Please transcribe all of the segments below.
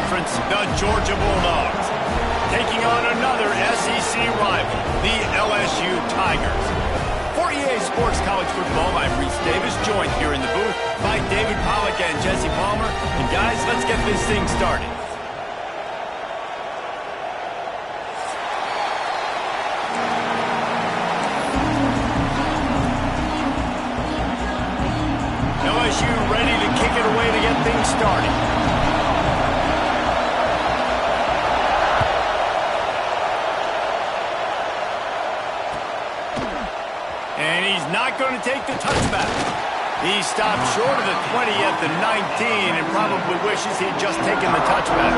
Conference, the Georgia Bulldogs, taking on another SEC rival, the LSU Tigers. For EA Sports College Football, I'm Reese Davis, joined here in the booth by David Pollack and Jesse Palmer. And guys, let's get this thing started. LSU ready to kick it away to get things started. And he's not going to take the touchback. He stopped short of the 20 at the 19 and probably wishes he'd just taken the touchback.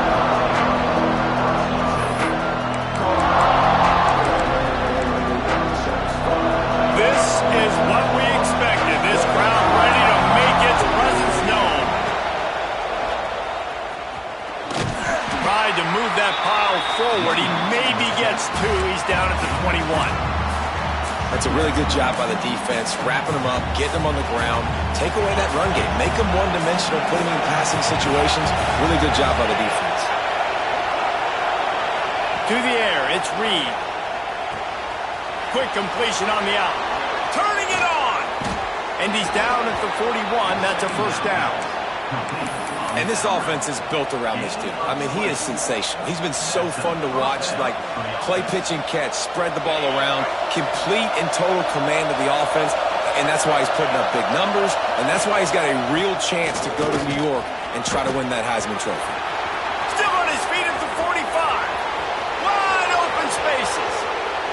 This is what we expected. This crowd ready to make its presence known. Tried to move that pile forward. He maybe gets two. He's down at the 21. That's a really good job by the defense, wrapping them up, getting them on the ground, take away that run game, make them one-dimensional, put them in passing situations. Really good job by the defense. To the air, it's Reed. Quick completion on the out. Turning it on! And he's down at the 41. That's a first down. And this offense is built around this dude. I mean, he is sensational. He's been so fun to watch, like play, pitch, and catch, spread the ball around, complete and total command of the offense, and that's why he's putting up big numbers, and that's why he's got a real chance to go to New York and try to win that Heisman Trophy. Still on his feet at the 45. Wide open spaces.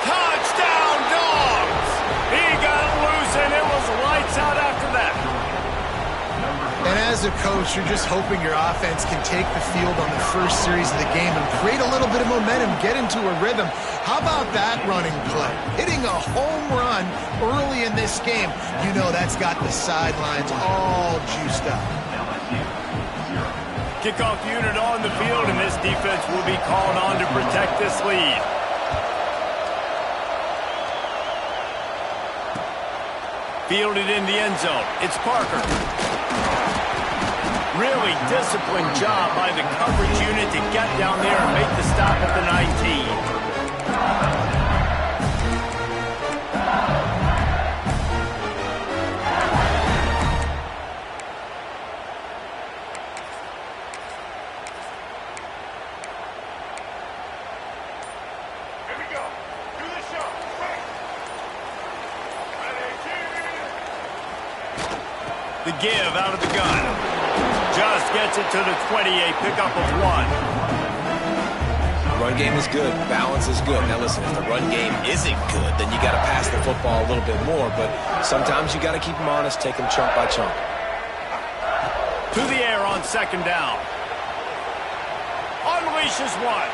Touchdown, Dogs! He got it loose, and it was lights out after that. And as a coach, you're just hoping your offense can take the field on the first series of the game and create a little bit of momentum, get into a rhythm. How about that running play? Hitting a home run early in this game. You know that's got the sidelines all juiced up. Kickoff unit on the field, and this defense will be called on to protect this lead. Fielded in the end zone. It's Parker. Really disciplined job by the coverage unit to get down there and make the stop at the 19. Here we go. Do the show. The give out of the gun. Just gets it to the 20, a pickup of 1. Run game is good. Balance is good. Now listen, if the run game isn't good, then you got to pass the football a little bit more. But sometimes you got to keep them honest, take them chunk by chunk. To the air on second down. Unleashes one.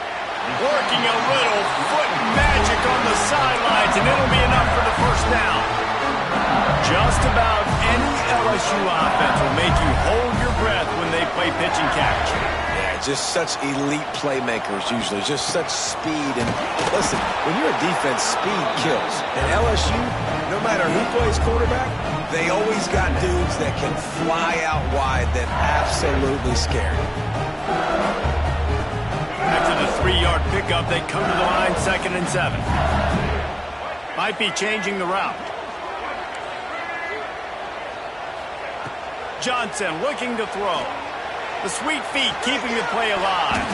Working a little foot magic on the sidelines, and it'll be enough for the first down. Just about any LSU offense will make you hold your breath when they play pitch and catch. Yeah, just such elite playmakers usually, just such speed. And listen, when you're a defense, speed kills. And LSU, no matter who plays quarterback, they always got dudes that can fly out wide that absolutely scare you. After the 3-yard pickup, they come to the line 2nd and 7. Might be changing the route. Johnson looking to throw. The sweet feet keeping the play alive.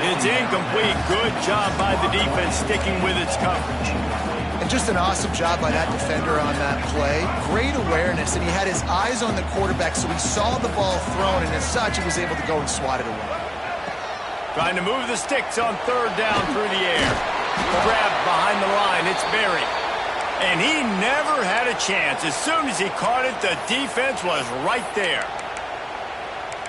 It's incomplete. Good job by the defense sticking with its coverage. And just an awesome job by that defender on that play. Great awareness, and he had his eyes on the quarterback, so he saw the ball thrown, and as such, he was able to go and swat it away. Trying to move the sticks on 3rd down through the air. Grabbed behind the line. It's Berry. And he never had a chance. As soon as he caught it, the defense was right there.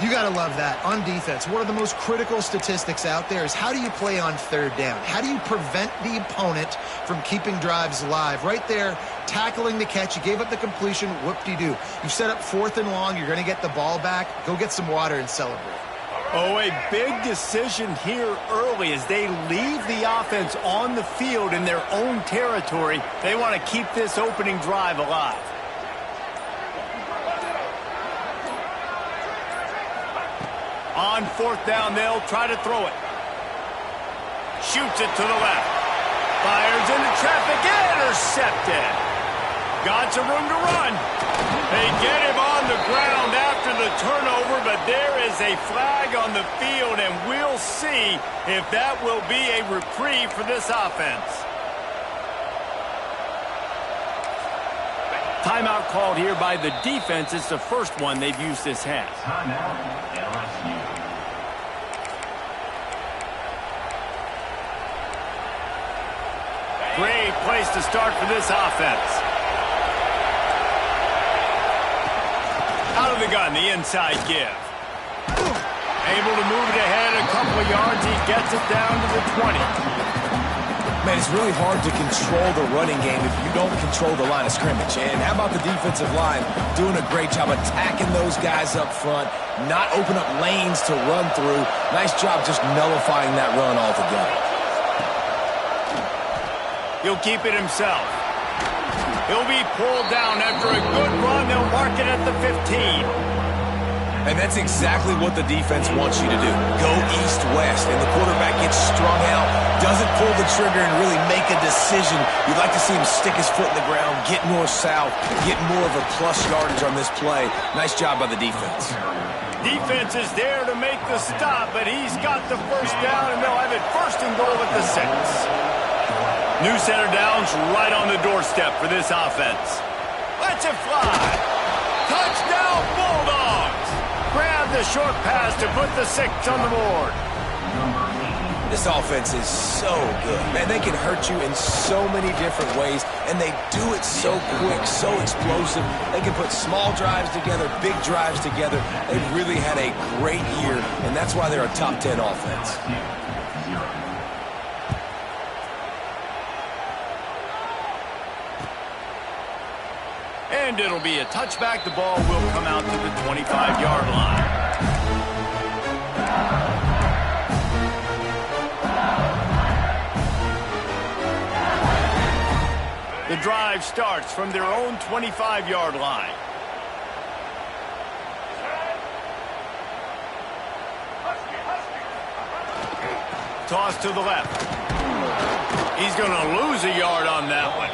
You got to love that. On defense, one of the most critical statistics out there is how do you play on 3rd down? How do you prevent the opponent from keeping drives alive? Right there, tackling the catch. You gave up the completion. Whoop-de-doo. You set up 4th and long. You're going to get the ball back. Go get some water and celebrate. Oh, a big decision here early as they leave the offense on the field in their own territory. They want to keep this opening drive alive. On fourth down, they'll try to throw it. Shoots it to the left. Fires into traffic. Intercepted. Got some room to run. They get him on the ground after the turnover, but there is a flag on the field, and we'll see if that will be a reprieve for this offense. Timeout called here by the defense. It's the first one they've used this half. Great place to start for this offense. Out of the gun, the inside give. Able to move it ahead a couple of yards. He gets it down to the 20. Man, it's really hard to control the running game if you don't control the line of scrimmage. And how about the defensive line doing a great job attacking those guys up front, not open up lanes to run through. Nice job just nullifying that run altogether. He'll keep it himself. He'll be pulled down after a good run. They'll mark it at the 15. And that's exactly what the defense wants you to do. Go east-west, and the quarterback gets strung out, doesn't pull the trigger and really make a decision. You'd like to see him stick his foot in the ground, get north-south, get more of a plus yardage on this play. Nice job by the defense. Defense is there to make the stop, but he's got the first down, and they'll have it first and goal at the 6. New center down's right on the doorstep for this offense. Let's it fly. Touchdown, Bulldogs. Grab the short pass to put the 6 on the board. This offense is so good. Man, they can hurt you in so many different ways, and they do it so quick, so explosive. They can put small drives together, big drives together. They've really had a great year, and that's why they're a top 10 offense. And it'll be a touchback. The ball will come out to the 25-yard line. The drive starts from their own 25-yard line. Toss to the left. He's going to lose a yard on that one.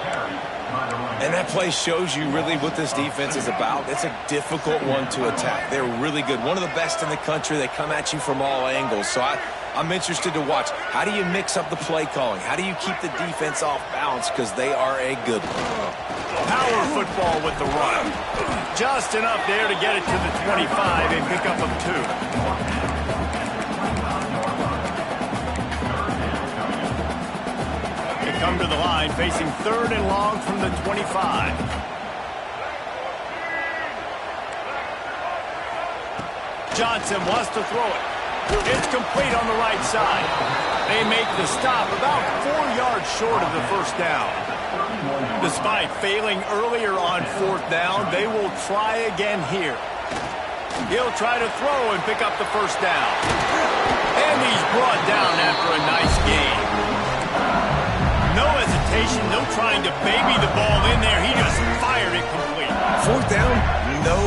And that play shows you really what this defense is about. It's a difficult one to attack. They're really good. One of the best in the country. They come at you from all angles. So I'm interested to watch. How do you mix up the play calling? How do you keep the defense off balance? Because they are a good one. Power football with the run. Just enough there to get it to the 25 and pick up of 2. Come to the line, facing 3rd and long from the 25. Johnson wants to throw it. It's complete on the right side. They make the stop about 4 yards short of the first down. Despite failing earlier on 4th down, they will try again here. He'll try to throw and pick up the first down. And he's brought down after a nice gain. No hesitation, no trying to baby the ball in there. He just fired it complete. 4th down, no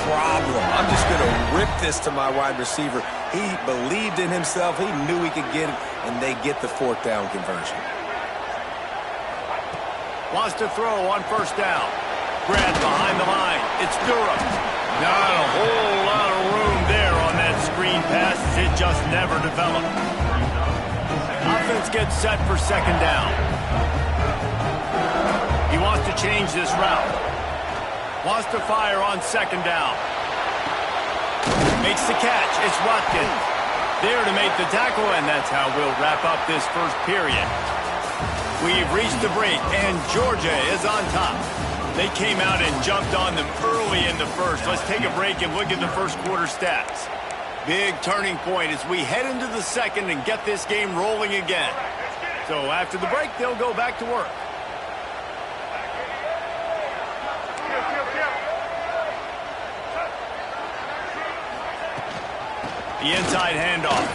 problem. I'm just going to rip this to my wide receiver. He believed in himself. He knew he could get it, and they get the 4th down conversion. Wants to throw on 1st down. Grant behind the line. It's Durham. Not a whole lot of room there on that screen pass. It just never developed. Offense gets set for 2nd down. He wants to change this route. Wants to fire on 2nd down. Makes the catch. It's Watkins. There to make the tackle, and that's how we'll wrap up this first period. We've reached the break, and Georgia is on top. They came out and jumped on them early in the first. Let's take a break and look at the first quarter stats. Big turning point as we head into the second and get this game rolling again. So after the break, they'll go back to work. The inside handoff.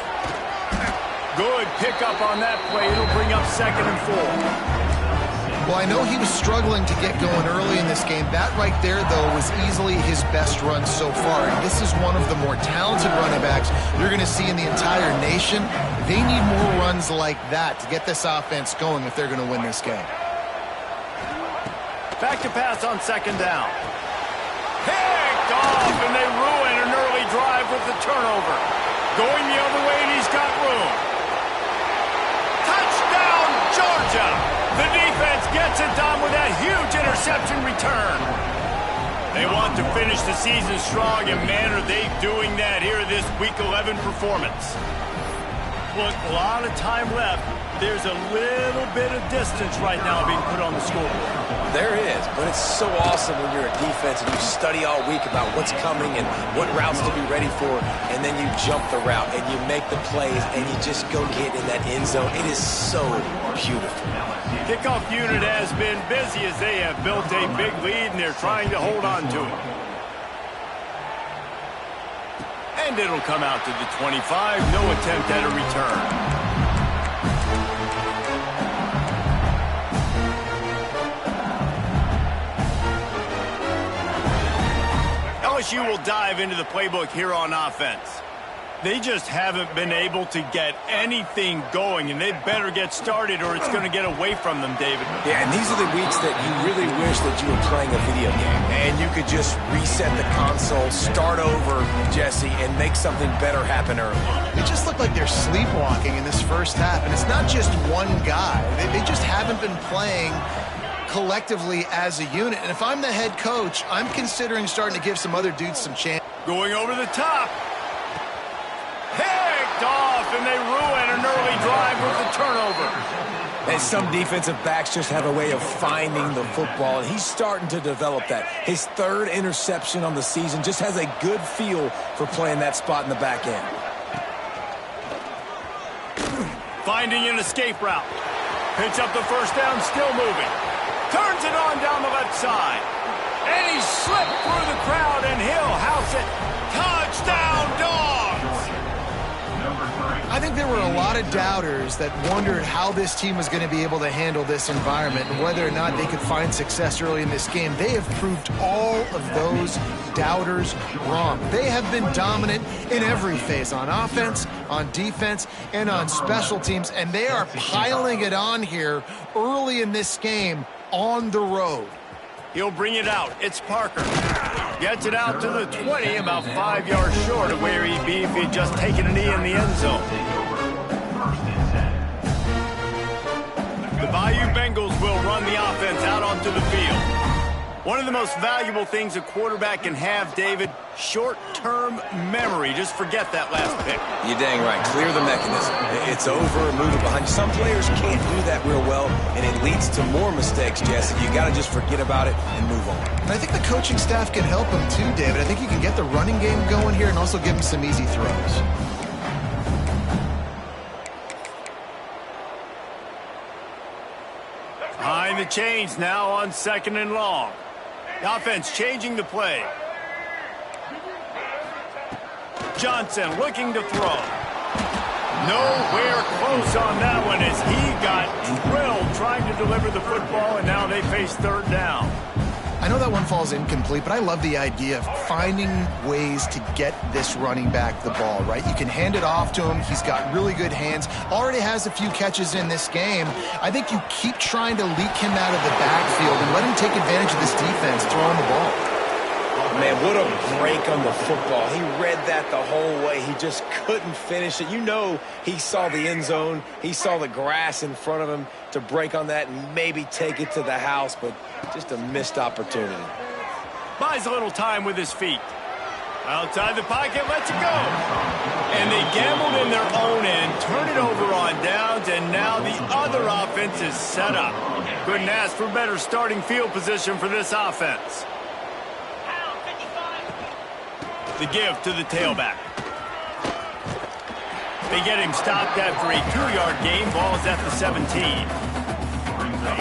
Good pickup on that play. It'll bring up 2nd and 4. Well, I know he was struggling to get going early in this game. That right there, though, was easily his best run so far. And this is one of the more talented running backs you're going to see in the entire nation. They need more runs like that to get this offense going if they're going to win this game. Back to pass on second down. Picked off, and they ruin an early drive with the turnover. Going the other way, and he's got room. Touchdown, Georgia! The defense gets it done with that huge interception return. They want to finish the season strong, and man, are they doing that here this Week 11 performance. Look, a lot of time left. There's a little bit of distance right now being put on the scoreboard. There is, but it's so awesome when you're a defense and you study all week about what's coming and what routes to be ready for, and then you jump the route and you make the plays and you just go get in that end zone. It is so beautiful. Kickoff unit has been busy as they have built a big lead and they're trying to hold on to it. And it'll come out to the 25. No attempt at a return. LSU will dive into the playbook here on offense. They just haven't been able to get anything going, and they better get started or it's going to get away from them, David. Yeah, and these are the weeks that you really wish that you were playing a video game and you could just reset the console, start over, Jesse, and make something better happen early. They just look like they're sleepwalking in this first half, and it's not just one guy. They just haven't been playing collectively as a unit. And if I'm the head coach, I'm considering starting to give some other dudes some chance. Going over the top. Picked off, and they ruin an early drive with the turnover. And some defensive backs just have a way of finding the football, and he's starting to develop that. His third interception on the season, just has a good feel for playing that spot in the back end. Finding an escape route. Pitch up the first down, still moving. Turns it on down the left side. And he slipped through the crowd, and he'll house it. Touchdown, Dogs! I think there were a lot of doubters that wondered how this team was going to be able to handle this environment and whether or not they could find success early in this game. They have proved all of those doubters wrong. They have been dominant in every phase, on offense, on defense, and on special teams, and they are piling it on here early in this game on the road. He'll bring it out. It's Parker. Gets it out to the 20, about 5 yards short of where he'd be if he'd just taken a knee in the end zone. The Bayou Bengals will run the offense out onto the field. One of the most valuable things a quarterback can have, David, short-term memory. Just forget that last pick. You're dang right. Clear the mechanism. It's over, move it behind you. Some players can't do that real well, and it leads to more mistakes, Jesse. You got to just forget about it and move on. And I think the coaching staff can help him too, David. I think you can get the running game going here and also give him some easy throws. Behind the chains now on second and long. The offense changing the play. Johnson looking to throw. Nowhere close on that one as he got drilled trying to deliver the football, and now they face third down. I know that one falls incomplete, but I love the idea of finding ways to get this running back the ball, right? You can hand it off to him. He's got really good hands. Already has a few catches in this game. I think you keep trying to leak him out of the backfield and let him take advantage of this defense throwing the ball. Man, what a break on the football. He read that the whole way. He just couldn't finish it. You know he saw the end zone. He saw the grass in front of him to break on that and maybe take it to the house, but just a missed opportunity. Buys a little time with his feet. Outside the pocket, lets it go. And they gambled in their own end, turn it over on downs, and now the other offense is set up. Couldn't ask for better starting field position for this offense. The give to the tailback. They get him stopped after a 2-yard gain. Ball is at the 17.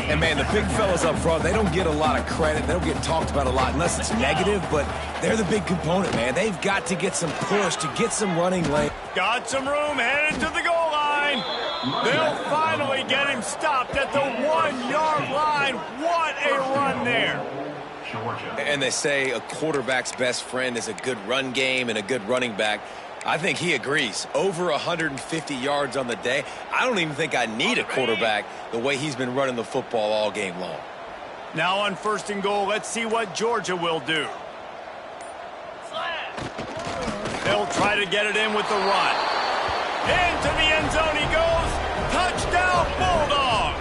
And, man, the big fellas up front, they don't get a lot of credit. They don't get talked about a lot unless it's negative, but they're the big component, man. They've got to get some push, to get some running lane. Got some room, headed to the goal line. They'll finally get him stopped at the 1-yard line. What a run there. And they say a quarterback's best friend is a good run game and a good running back. I think he agrees. Over 150 yards on the day. I don't even think I need a quarterback the way he's been running the football all game long. Now on 1st and goal, let's see what Georgia will do. They'll try to get it in with the run. Into the end zone he goes. Touchdown, Bulldogs!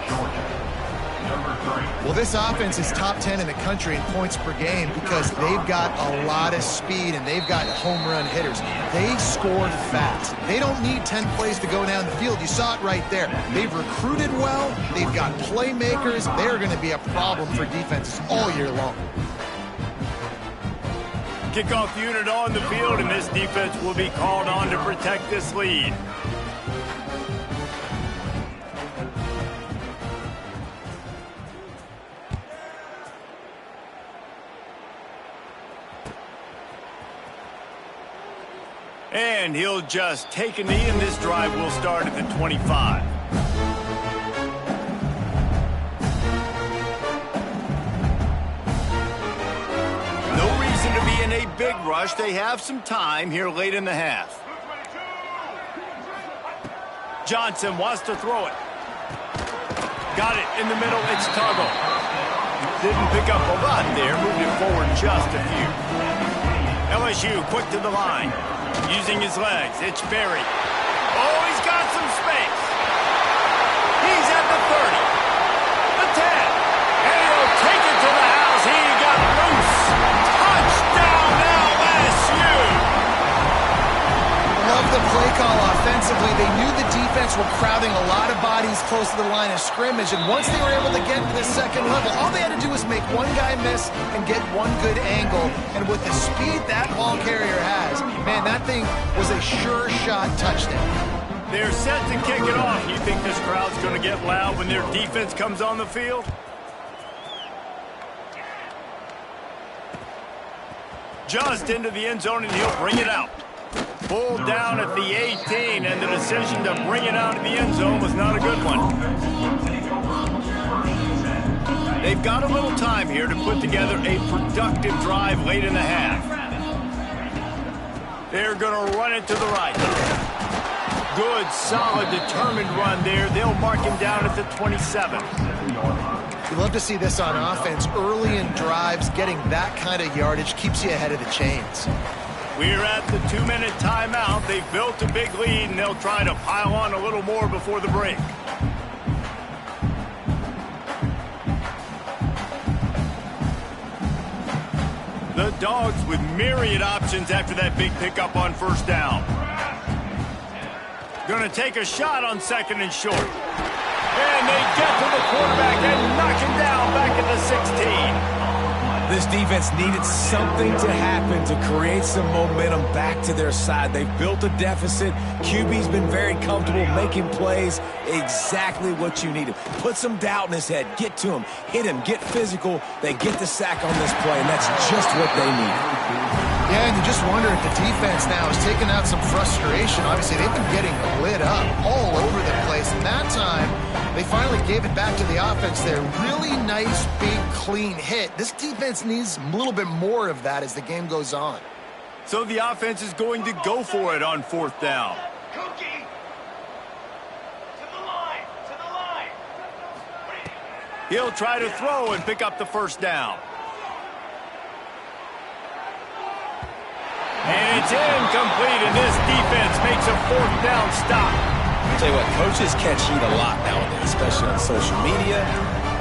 Well, this offense is top 10 in the country in points per game because they've got a lot of speed and they've got home run hitters. They scored fast. They don't need 10 plays to go down the field. You saw it right there. They've recruited well. They've got playmakers. They're going to be a problem for defenses all year long. Kickoff unit on the field, and this defense will be called on to protect this lead. And he'll just take a knee, and this drive will start at the 25. No reason to be in a big rush. They have some time here late in the half. Johnson wants to throw it. Got it in the middle. It's Tuggle. Didn't pick up a lot there. Moved it forward just a few. LSU quick to the line. Using his legs, it's Berry. Oh, he's got some space. He's at the 30, the 10, and he'll take it to the house. He got loose. Touchdown, LSU. Love the play call offensively. They knew the defense were crowding a lot of bodies close to the line of scrimmage, and once they were able to get to the second level, all they had to do was make one guy miss and get one good angle. And with the speed that ball carrier has, man, that thing was a sure shot touchdown. They're set to kick it off. You think this crowd's going to get loud when their defense comes on the field? Just into the end zone, and he'll bring it out. Pulled down at the 18, and the decision to bring it out of the end zone was not a good one. They've got a little time here to put together a productive drive late in the half. They're going to run it to the right. Good, solid, determined run there. They'll mark him down at the 27. You love to see this on offense. Early in drives, getting that kind of yardage keeps you ahead of the chains. We're at the 2-minute timeout. They've built a big lead, and they'll try to pile on a little more before the break. The Dogs with myriad options after that big pickup on 1st down. Going to take a shot on 2nd and short. And they get to the quarterback and knock him down back at the 16. This defense needed something to happen to create some momentum back to their side. They've built a deficit. QB's been very comfortable making plays. Exactly what you needed. Put some doubt in his head. Get to him. Hit him. Get physical. They get the sack on this play, and that's just what they needed. Yeah, and you just wonder if the defense now is taking out some frustration. Obviously, they've been getting lit up all over the place. And that time, they finally gave it back to the offense there. Really nice, big, clean hit. This defense needs a little bit more of that as the game goes on. So the offense is going to go for it on 4th down. Cookie! To the line! To the line! He'll try to throw and pick up the 1st down. And it's incomplete, and this defense makes a 4th down stop. I'll tell you what, coaches catch heat a lot nowadays, especially on social media.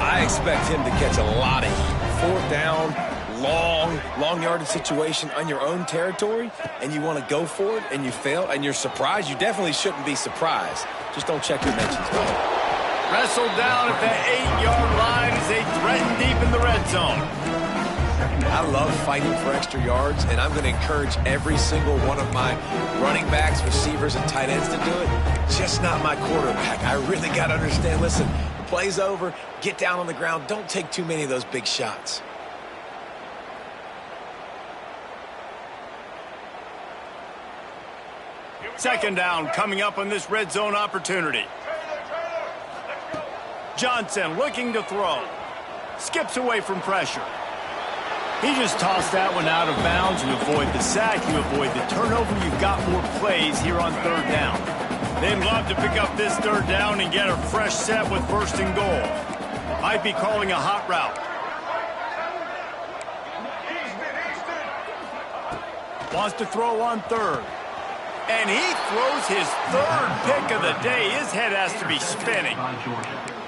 I expect him to catch a lot of heat. 4th down, long yardage situation on your own territory, and you want to go for it, and you fail, and you're surprised. You definitely shouldn't be surprised. Just don't check your mentions. Wrestled down at the 8-yard line as they threaten deep in the red zone. I love fighting for extra yards, and I'm going to encourage every single one of my running backs, receivers, and tight ends to do it. Just not my quarterback. I really got to understand, listen, the play's over, get down on the ground, don't take too many of those big shots. Second down coming up on this red zone opportunity. Johnson looking to throw. Skips away from pressure. He just tossed that one out of bounds. You avoid the sack, you avoid the turnover. You've got more plays here on third down. They'd love to pick up this third down and get a fresh set with first and goal. Might be calling a hot route. Wants to throw on third. And he throws his third pick of the day. His head has to be spinning.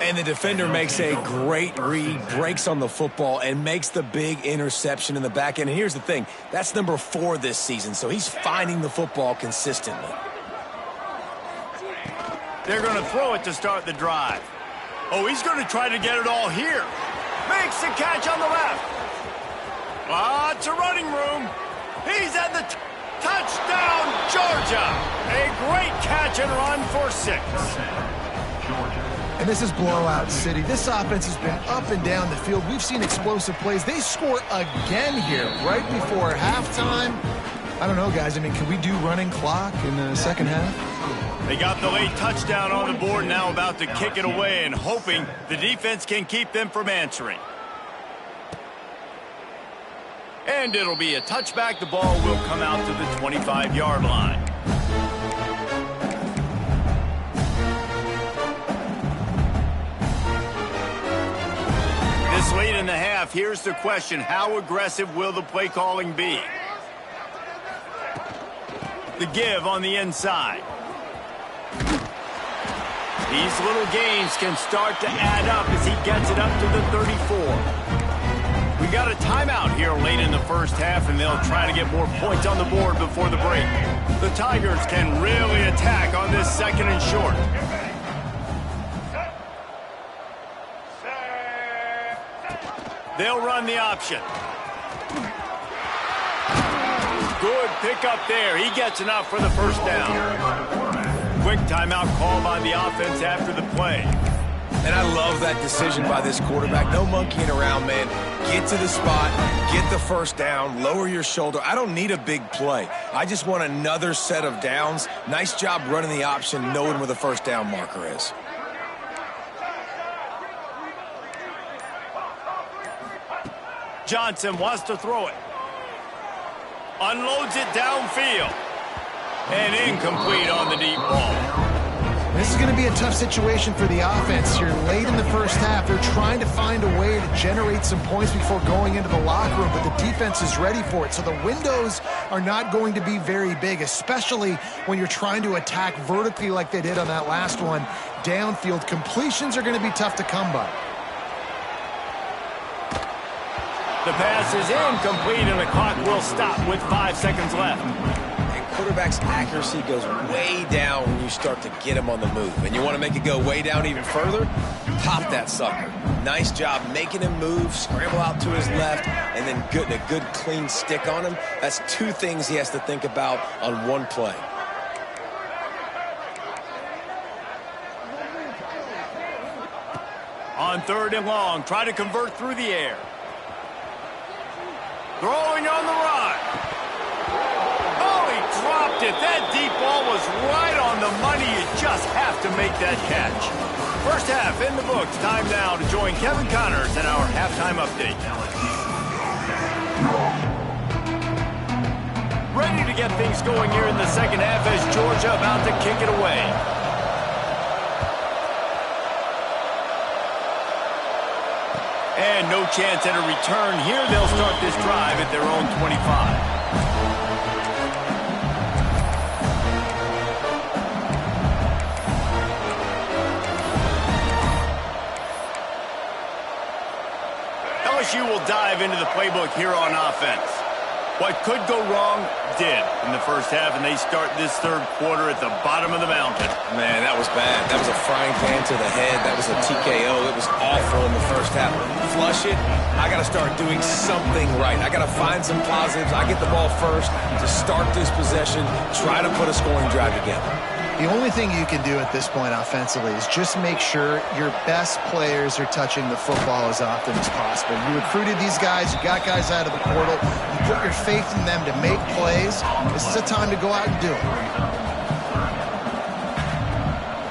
And the defender makes a great read, breaks on the football, and makes the big interception in the back end. And here's the thing, that's number 4 this season, so he's finding the football consistently. They're going to throw it to start the drive. Oh, he's going to try to get it all here. Makes the catch on the left. Lots of running room. He's at the touchdown, Georgia. A great catch and run for 6. And this is blowout city. This offense has been up and down the field. We've seen explosive plays. They score again here right before halftime. I don't know, guys. I mean, can we do running clock in the second half? They got the late touchdown on the board, now about to kick it away and hoping the defense can keep them from answering. And it'll be a touchback. The ball will come out to the 25-yard line. This late in the half, here's the question. How aggressive will the play calling be? The give on the inside. These little gains can start to add up as he gets it up to the 34. We got a timeout here late in the first half, and they'll try to get more points on the board before the break. The Tigers can really attack on this second and short. They'll run the option. Good pickup there. He gets enough for the first down. Quick timeout call by the offense after the play. And I love that decision by this quarterback. No monkeying around, man. Get to the spot, get the first down, lower your shoulder. I don't need a big play. I just want another set of downs. Nice job running the option, knowing where the first down marker is. Johnson wants to throw it. Unloads it downfield. And incomplete on the deep ball. This is going to be a tough situation for the offense here. Late in the first half, they're trying to find a way to generate some points before going into the locker room, but the defense is ready for it. So the windows are not going to be very big, especially when you're trying to attack vertically like they did on that last one. Downfield completions are going to be tough to come by. The pass is incomplete, and the clock will stop with 5 seconds left. Quarterback's accuracy goes way down when you start to get him on the move. And you want to make it go way down even further? Pop that sucker. Nice job making him move, scramble out to his left, and then getting a good clean stick on him. That's 2 things he has to think about on one play. On third and long, try to convert through the air. Throwing on the run. Dropped it. That deep ball was right on the money. You just have to make that catch. First half in the books. Time now to join Kevin Connors in our halftime update. Ready to get things going here in the second half as Georgia about to kick it away. And no chance at a return here. They'll start this drive at their own 25. LSU will dive into the playbook here on offense. What could go wrong did in the first half, and they start this third quarter at the bottom of the mountain. Man, that was bad. That was a frying pan to the head. That was a TKO. It was awful in the first half. Flush it. I got to start doing something right. I got to find some positives. I get the ball first to start this possession, try to put a scoring drive together. The only thing you can do at this point offensively is just make sure your best players are touching the football as often as possible. You recruited these guys, you got guys out of the portal, you put your faith in them to make plays. This is a time to go out and do it.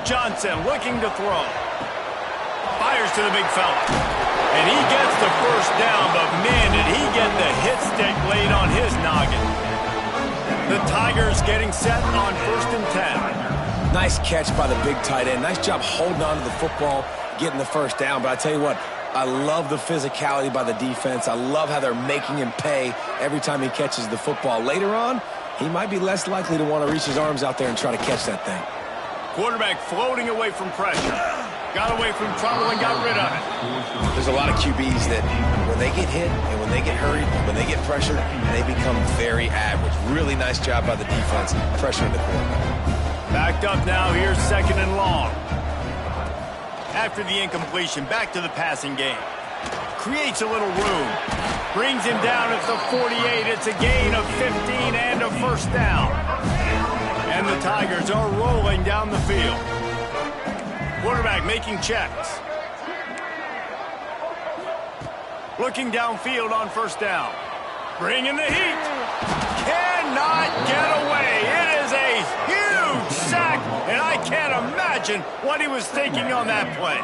Johnson looking to throw. Fires to the big fella. And he gets the first down, but man, did he get the hit stick laid on his noggin. The Tigers getting set on 1st and 10. Nice catch by the big tight end. Nice job holding on to the football, getting the first down. But I tell you what, I love the physicality by the defense. I love how they're making him pay every time he catches the football. Later on, he might be less likely to want to reach his arms out there and try to catch that thing. Quarterback floating away from pressure. Got away from trouble and got rid of it. There's a lot of QBs that when they get hit and when they get hurried, when they get pressured, they become very average. Really nice job by the defense pressuring the quarterback. Backed up now. Here's 2nd and long. After the incompletion, back to the passing game. Creates a little room. Brings him down at the 48. It's a gain of 15 and a first down. And the Tigers are rolling down the field. Quarterback making checks. Looking downfield on 1st down. Bringing the heat. Cannot get away. It is a huge sack, and I can't imagine what he was thinking on that play.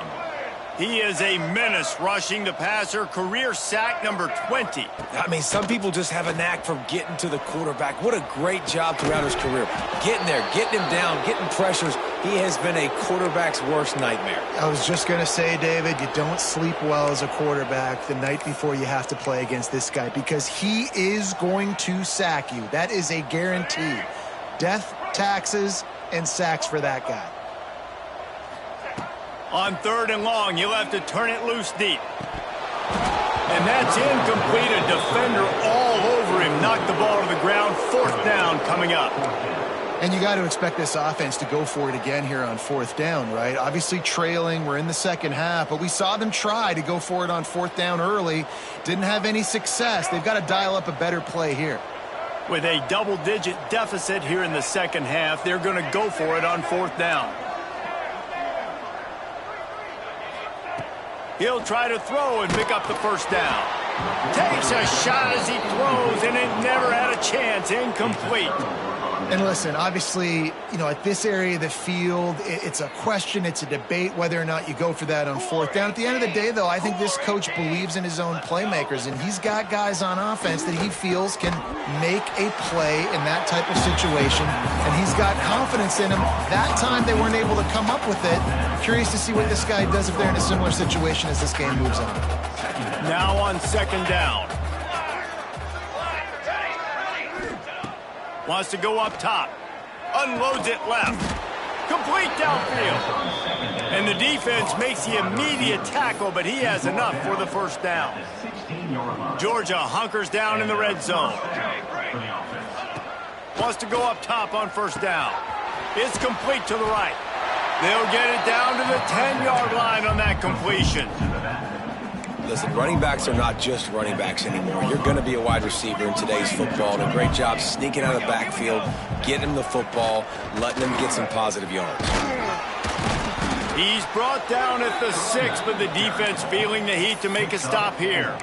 He is a menace rushing the passer. Career sack number 20. I mean, some people just have a knack for getting to the quarterback. What a great job throughout his career. Getting there, getting him down, getting pressures. He has been a quarterback's worst nightmare. I was just going to say, David, you don't sleep well as a quarterback the night before you have to play against this guy because he is going to sack you. That is a guarantee. Death, taxes, and sacks for that guy. On 3rd and long, you'll have to turn it loose deep. And that's incomplete. A defender all over him. Knocked the ball to the ground. 4th down coming up. And you got to expect this offense to go for it again here on 4th down, right? Obviously trailing. We're in the 2nd half, but we saw them try to go for it on 4th down early. Didn't have any success. They've got to dial up a better play here. With a double-digit deficit here in the 2nd half, they're going to go for it on 4th down. He'll try to throw and pick up the first down. Takes a shot as he throws, and it never had a chance. Incomplete. And listen, obviously, you know, at this area of the field, it's a question, it's a debate whether or not you go for that on 4th down. At the end of the day, though, I think this coach believes in his own playmakers, and he's got guys on offense that he feels can make a play in that type of situation, and he's got confidence in them. That time they weren't able to come up with it. Curious to see what this guy does if they're in a similar situation as this game moves on. Now on 2nd down. Wants to go up top. Unloads it left. Complete downfield. And the defense makes the immediate tackle, but he has enough for the first down. Georgia hunkers down in the red zone. Wants to go up top on 1st down. It's complete to the right. They'll get it down to the 10-yard line on that completion. Listen, running backs are not just running backs anymore. You're going to be a wide receiver in today's football, and a great job sneaking out of the backfield, getting him the football, letting him get some positive yards. He's brought down at the 6, but the defense feeling the heat to make a stop here.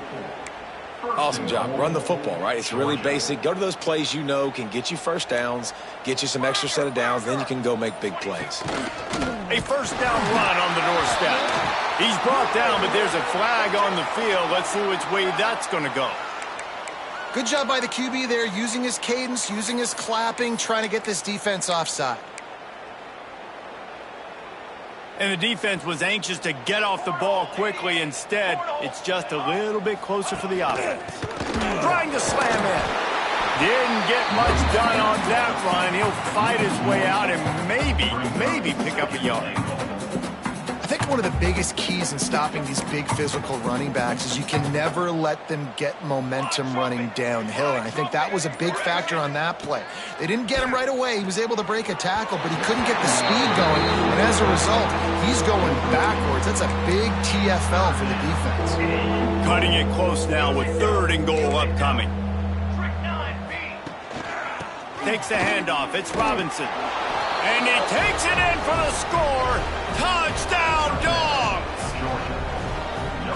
Awesome job. Run the football, right? It's really basic. Go to those plays you know can get you first downs, get you some extra set of downs, then you can go make big plays. A first down run on the doorstep. He's brought down, but there's a flag on the field. Let's see which way that's going to go. Good job by the QB there, using his cadence, using his clapping, trying to get this defense offside. And the defense was anxious to get off the ball quickly. Instead, it's just a little bit closer for the offense. Trying to slam in. Didn't get much done on that run. He'll fight his way out and maybe pick up a yard. I think one of the biggest keys in stopping these big physical running backs is you can never let them get momentum running downhill. And I think that was a big factor on that play. They didn't get him right away. He was able to break a tackle, but he couldn't get the speed going. And as a result, he's going backwards. That's a big TFL for the defense. Cutting it close now with 3rd and goal upcoming. Takes the handoff. It's Robinson. And he takes it in for the score. Touchdown, Dogs!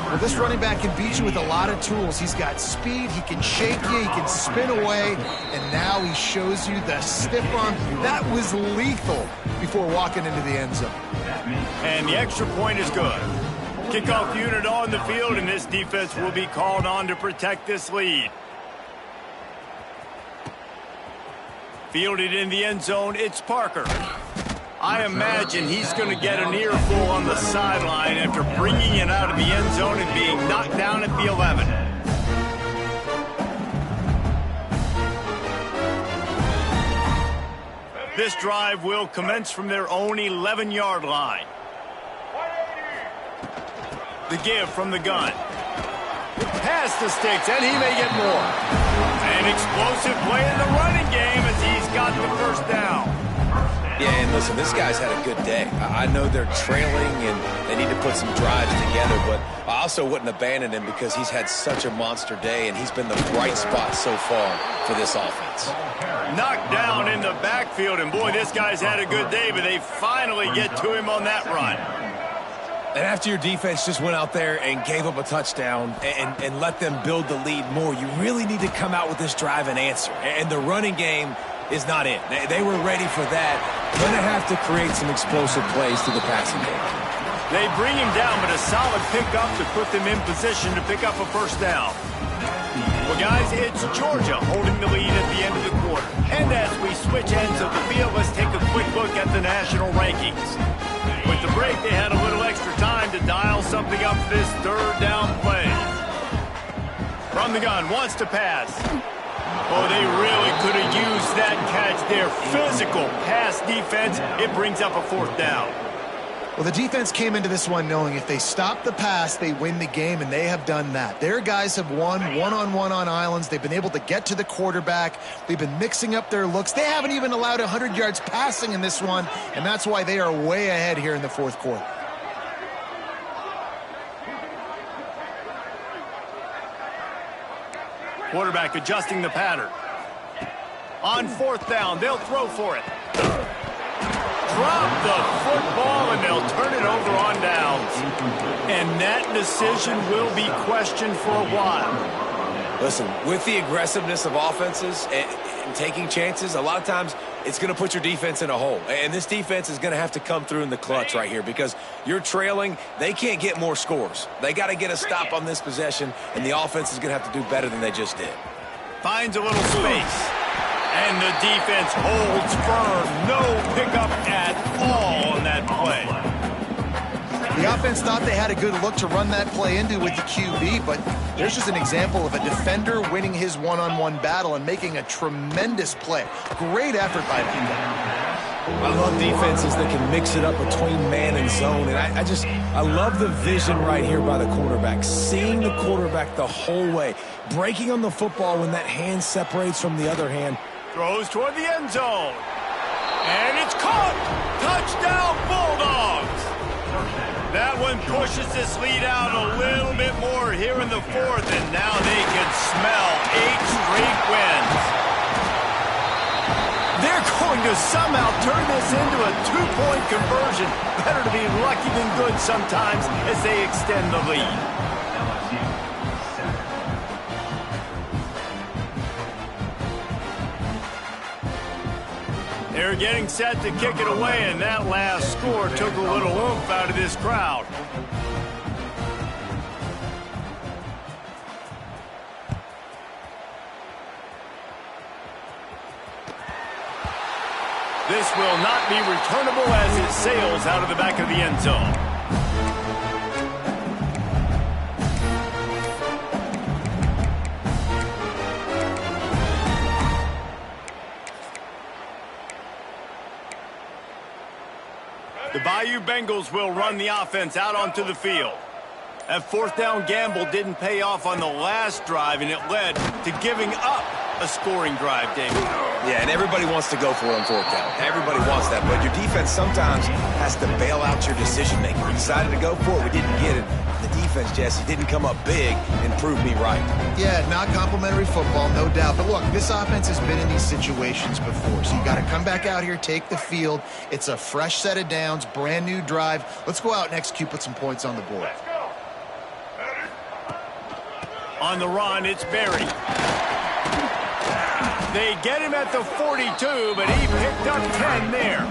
Well, this running back can beat you with a lot of tools. He's got speed, he can shake you, he can spin away, and now he shows you the stiff arm. That was lethal before walking into the end zone. And the extra point is good. Kickoff unit on the field, and this defense will be called on to protect this lead. Fielded in the end zone, it's Parker. I imagine he's going to get an earful on the sideline after bringing it out of the end zone and being knocked down at the 11. This drive will commence from their own 11-yard line. The give from the gun. Past the sticks, and he may get more. An explosive play in the running game as he's got the first down. Yeah, and listen, this guy's had a good day. I know they're trailing and they need to put some drives together, but I also wouldn't abandon him because he's had such a monster day, and he's been the bright spot so far for this offense. Knocked down in the backfield, and boy, this guy's had a good day, but they finally get to him on that run. And after your defense just went out there and gave up a touchdown and let them build the lead more, you really need to come out with this drive and answer. And the running game is not it. They were ready for that. Going to have to create some explosive plays through the passing game. They bring him down, but a solid pickup to put them in position to pick up a first down. Well, guys, it's Georgia holding the lead at the end of the quarter. And as we switch ends of the field, let's take a quick look at the national rankings. With the break, they had a little extra time to dial something up for this third down play. From the gun, wants to pass. Oh, they really could have used that catch there. Physical pass defense. It brings up a fourth down. Well, the defense came into this one knowing if they stop the pass, they win the game, and they have done that. Their guys have won one-on-one on islands. They've been able to get to the quarterback. They've been mixing up their looks. They haven't even allowed 100 yards passing in this one, and that's why they are way ahead here in the fourth quarter. Quarterback adjusting the pattern. On fourth down, they'll throw for it. Drop the football, and they'll turn it over on downs. And that decision will be questioned for a while. Listen, with the aggressiveness of offenses and taking chances, a lot of times it's going to put your defense in a hole. And this defense is going to have to come through in the clutch right here because you're trailing. They can't get more scores. They got to get a stop on this possession, and the offense is going to have to do better than they just did. Finds a little space. And the defense holds firm. No pickup at all on that play. The offense thought they had a good look to run that play into with the QB, but there's just an example of a defender winning his one-on-one battle and making a tremendous play. Great effort by that guy. I love defenses that can mix it up between man and zone, and I love the vision right here by the quarterback, seeing the quarterback the whole way, breaking on the football when that hand separates from the other hand. Throws toward the end zone. And it's caught! Touchdown, Bulldogs! That one pushes this lead out a little bit more here in the fourth, and now they can smell 8 straight wins. They're going to somehow turn this into a 2-point conversion. Better to be lucky than good sometimes as they extend the lead. They're getting set to kick it away, and that last score took a little oomph out of this crowd. This will not be returnable as it sails out of the back of the end zone. The Bayou Bengals will run the offense out onto the field. That fourth down gamble didn't pay off on the last drive, and it led to giving up a scoring drive, David. Yeah, and everybody wants to go for it on fourth down. Everybody wants that, but your defense sometimes has to bail out your decision-making. We decided to go for it. We didn't get it. The defense, Jesse, didn't come up big and prove me right. Yeah, not complimentary football, no doubt. But look, this offense has been in these situations before, so you got to come back out here, take the field. It's a fresh set of downs, brand new drive. Let's go out and execute, put some points on the board. On the run, it's Berry. They get him at the 42, but he picked up 10 there.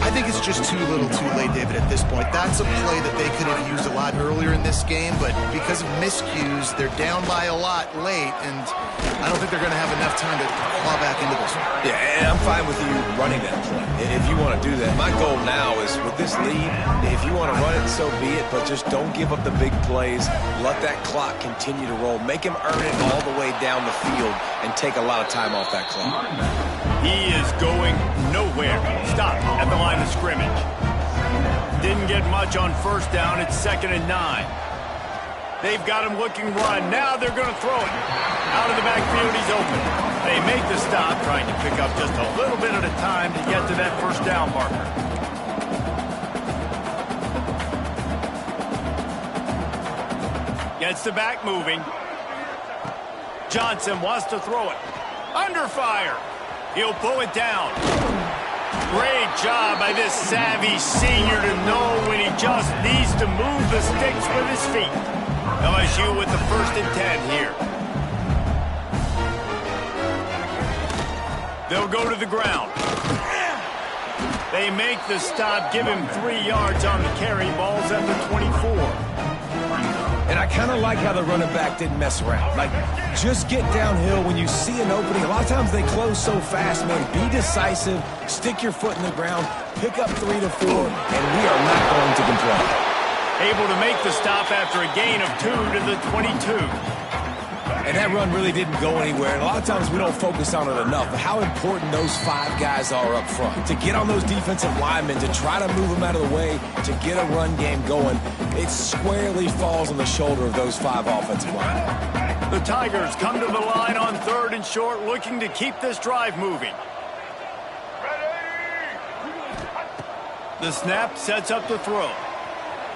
I think it's just too little too late, David, at this point. That's a play that they could have used a lot earlier in this game, but because of miscues, they're down by a lot late, and I don't think they're going to have enough time to claw back into this one. Yeah, and I'm fine with you running that play if you want to do that. My goal now is with this lead, if you want to run it, so be it, but just don't give up the big plays. Let that clock continue to roll. Make him earn it all the way down the field and take a lot of time off that clock. He is going nowhere. Stop at the line of scrimmage. Didn't get much on first down. It's 2nd and 9. They've got him looking run. Now they're going to throw it. Out of the backfield, he's open. They make the stop, trying to pick up just a little bit at a time to get to that first down marker. Gets the back moving. Johnson wants to throw it. Under fire. He'll pull it down. Great job by this savvy senior to know when he just needs to move the sticks with his feet. LSU with the 1st and 10 here. They'll go to the ground. They make the stop, give him 3 yards on the carry. Ball's at the 24. And I kind of like how the running back didn't mess around. Like, just get downhill when you see an opening. A lot of times they close so fast, man. Be decisive, stick your foot in the ground, pick up 3 to 4, and we are not going to complain. Able to make the stop after a gain of 2 to the 22. And that run really didn't go anywhere. And a lot of times we don't focus on it enough. But how important those 5 guys are up front. To get on those defensive linemen, to try to move them out of the way, to get a run game going, it squarely falls on the shoulder of those 5 offensive linemen. The Tigers come to the line on 3rd and short, looking to keep this drive moving. The snap sets up the throw.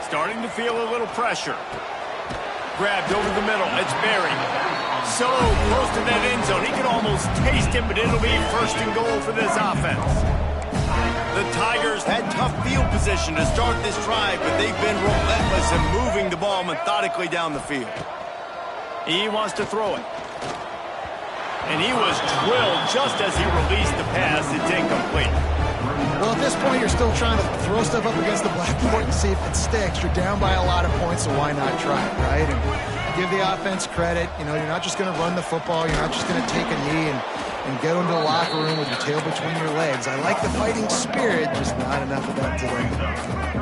Starting to feel a little pressure. Grabbed over the middle. It's buried. So close to that end zone. He could almost taste it, but it'll be 1st and goal for this offense. The Tigers had tough field position to start this drive, but they've been relentless in moving the ball methodically down the field. He wants to throw it. And he was drilled just as he released the pass. It's incomplete. Well, at this point, you're still trying to throw stuff up against the blackboard and see if it sticks. You're down by a lot of points, so why not try it, right? And give the offense credit. You know, you're not just going to run the football. You're not just going to take a knee and get into the locker room with your tail between your legs. I like the fighting spirit, just not enough of that today.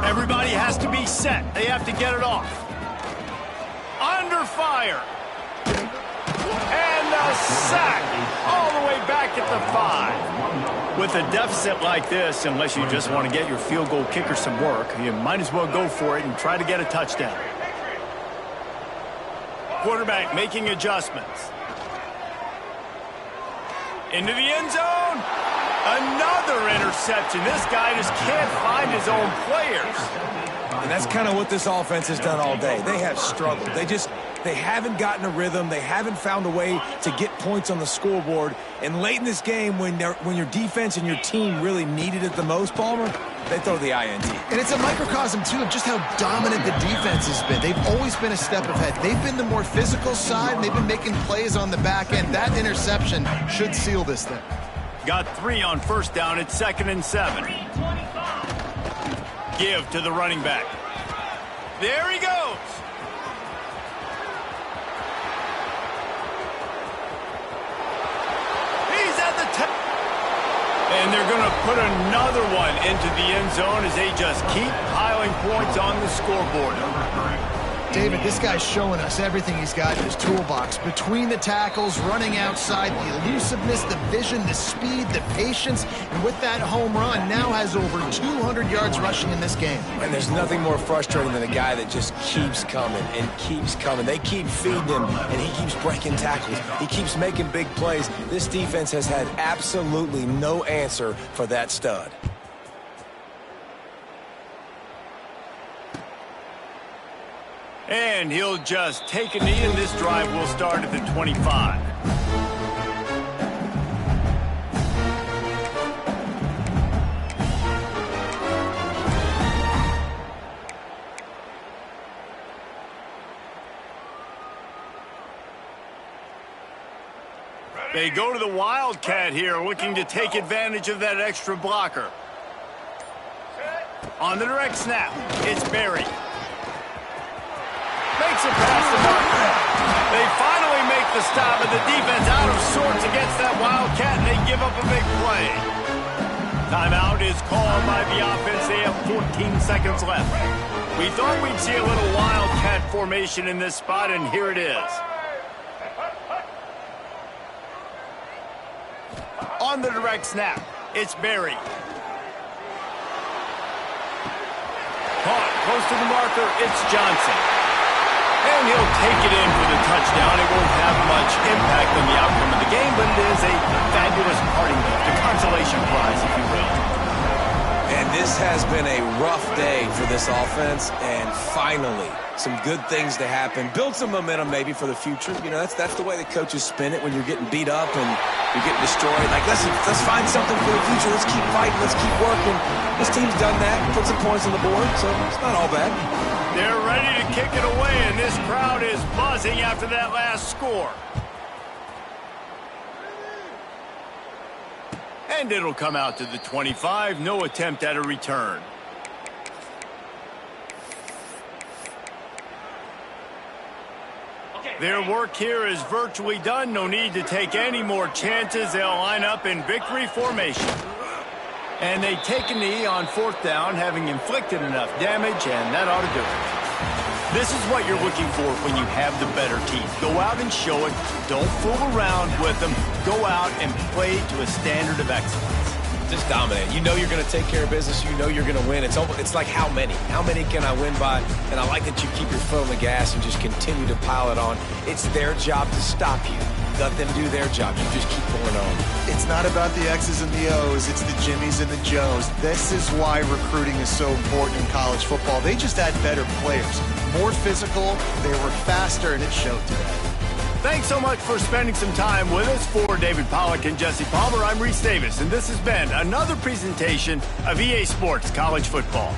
Everybody has to be set. They have to get it off. Under fire. And a sack all the way back at the 5. With a deficit like this, unless you just want to get your field goal kicker some work, you might as well go for it and try to get a touchdown. Quarterback making adjustments. Into the end zone. Another interception. This guy just can't find his own players. And that's kind of what this offense has done all day. They have struggled. They haven't gotten a rhythm. They haven't found a way to get points on the scoreboard. And late in this game, when your defense and your team really needed it the most, Palmer, they throw the INT. And it's a microcosm, too, of just how dominant the defense has been. They've always been a step ahead. They've been the more physical side, and they've been making plays on the back end. That interception should seal this thing. Got 3 on first down. It's 2nd and 7. Give to the running back. There he goes. He's at the 10. And they're going to put another one into the end zone as they just keep piling points on the scoreboard. David, this guy's showing us everything he's got in his toolbox. Between the tackles, running outside, the elusiveness, the vision, the speed, the patience, and with that home run, now has over 200 yards rushing in this game. And there's nothing more frustrating than a guy that just keeps coming and keeps coming. They keep feeding him, and he keeps breaking tackles. He keeps making big plays. This defense has had absolutely no answer for that stud. And he'll just take a knee, and this drive will start at the 25. They go to the Wildcat here, looking to take advantage of that extra blocker. On the direct snap, it's Berry. Makes it past the marker. They finally make the stop, and the defense out of sorts against that Wildcat, and they give up a big play. Timeout is called by the offense. They have 14 seconds left. We thought we'd see a little Wildcat formation in this spot, and here it is. On the direct snap, it's Berry. Caught close to the marker, it's Johnson. And he'll take it in for the touchdown. It won't have much impact on the outcome of the game, but it is a fabulous parting gift, a consolation prize, if you will. And this has been a rough day for this offense, and finally, some good things to happen. Build some momentum maybe for the future. You know, that's the way the coaches spin it when you're getting beat up and you're getting destroyed. Like, let's find something for the future. Let's keep fighting. Let's keep working. This team's done that, put some points on the board, so it's not all bad. They're ready to kick it away, and this crowd is buzzing after that last score. And it'll come out to the 25. No attempt at a return. Their work here is virtually done. No need to take any more chances. They'll line up in victory formation. And they take a knee on fourth down, having inflicted enough damage, and that ought to do it. This is what you're looking for when you have the better team. Go out and show it. Don't fool around with them. Go out and play to a standard of excellence. Just dominate. You know you're going to take care of business. You know you're going to win. It's like how many? How many can I win by? And I like that you keep your foot on the gas and just continue to pile it on. It's their job to stop you. Let them do their job. You just keep going on. It's not about the X's and the O's. It's the Jimmies and the Joes. This is why recruiting is so important in college football. They just had better players. More physical, they were faster, and it showed today. Thanks so much for spending some time with us. For David Pollack and Jesse Palmer, I'm Reese Davis, and this has been another presentation of EA Sports College Football.